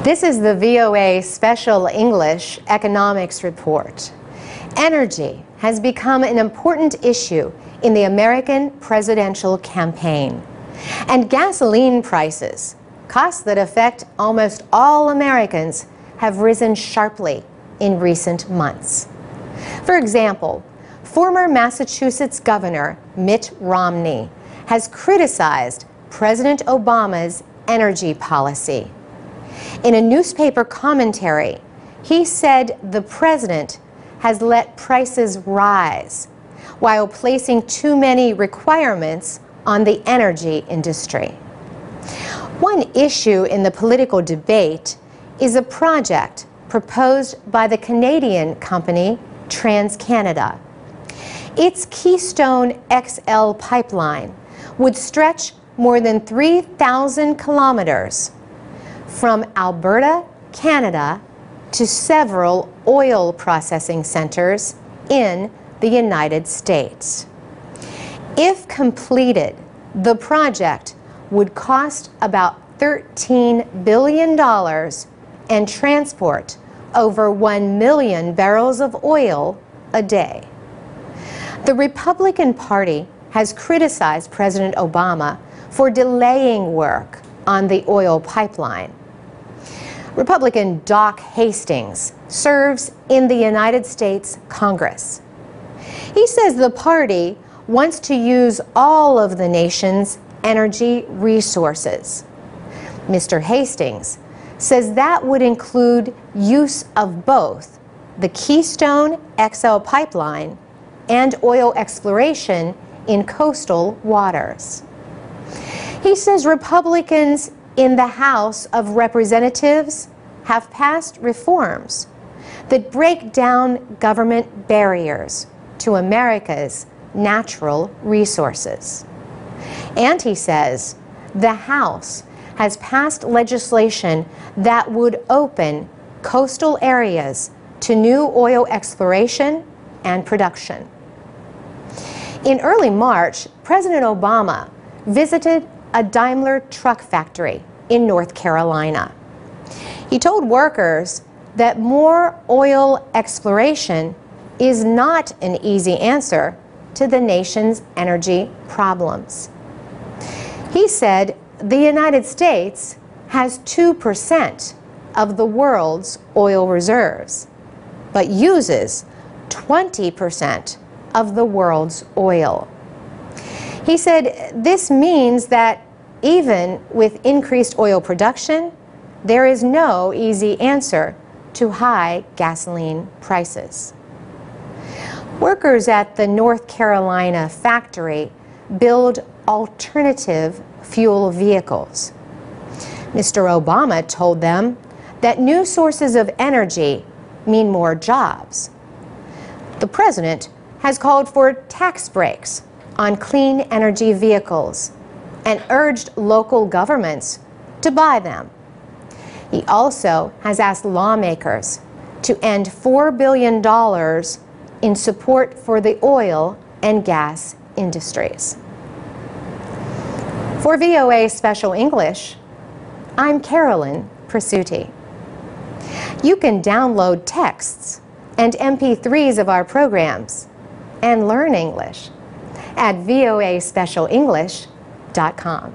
This is the VOA Special English Economics Report. Energy has become an important issue in the American presidential campaign. And gasoline prices, costs that affect almost all Americans, have risen sharply in recent months. For example, former Massachusetts Governor Mitt Romney has criticized President Obama's energy policy. In a newspaper commentary, he said the president has let prices rise while placing too many requirements on the energy industry. One issue in the political debate is a project proposed by the Canadian company TransCanada. Its Keystone XL pipeline would stretch more than 3,000 kilometers from Alberta, Canada, to several oil processing centers in the United States. If completed, the project would cost about $13 billion and transport over 1 million barrels of oil a day. The Republican Party has criticized President Obama for delaying work on the oil pipeline. Republican Doc Hastings serves in the United States Congress. He says the party wants to use all of the nation's energy resources. Mr. Hastings says that would include use of both the Keystone XL pipeline and oil exploration in coastal waters. He says Republicans in the House of Representatives have passed reforms that break down government barriers to America's natural resources. And he says the House has passed legislation that would open coastal areas to new oil exploration and production. In early March, President Obama visited a Daimler truck factory in North Carolina. He told workers that more oil exploration is not an easy answer to the nation's energy problems. He said the United States has 2% of the world's oil reserves, but uses 20% of the world's oil. He said this means that even with increased oil production, there is no easy answer to high gasoline prices. Workers at the North Carolina factory build alternative fuel vehicles. Mr. Obama told them that new sources of energy mean more jobs. The president has called for tax breaks on clean energy vehicles and urged local governments to buy them. He also has asked lawmakers to end $4 billion in support for the oil and gas industries. For VOA Special English, I'm Carolyn Prasuti. You can download texts and MP3s of our programs and learn English at voaspecialenglish.com.